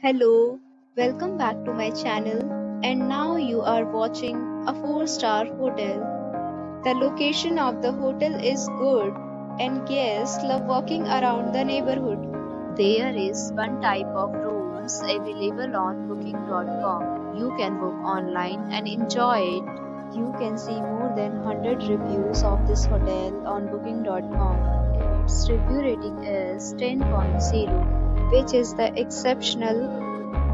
Hello, welcome back to my channel, and now you are watching a 4-star hotel. The location of the hotel is good and guests love walking around the neighborhood. There is one type of rooms available on booking.com. You can book online and enjoy it. You can see more than 100 reviews of this hotel on booking.com. Its review rating is 10.0, which is the exceptional.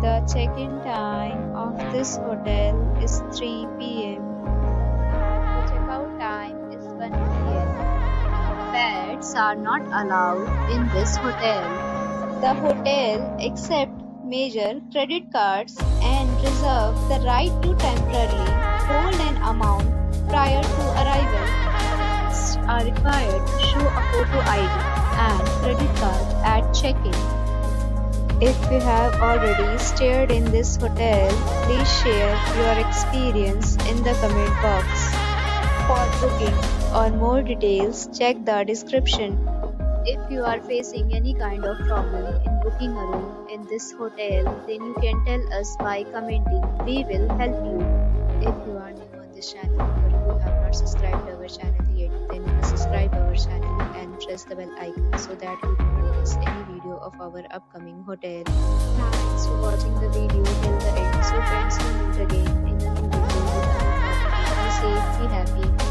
The check-in time of this hotel is 3 p.m. The checkout time is 1 p.m. Pets are not allowed in this hotel. The hotel accepts major credit cards and reserves the right to temporarily hold an amount prior to arrival. Guests are required to show a photo ID and credit card at check-in. If you have already stayed in this hotel, please share your experience in the comment box. For booking or more details, check the description. If you are facing any kind of problem in booking a room in this hotel, then you can tell us by commenting. We will help you. If you are new on this channel or you have not subscribed our channel yet, then subscribe our channel and press the bell icon so that you do not miss any video of our upcoming hotel. Thanks for watching the video till the end. So friends, we meet again in a new video with another property. Be safe, be happy.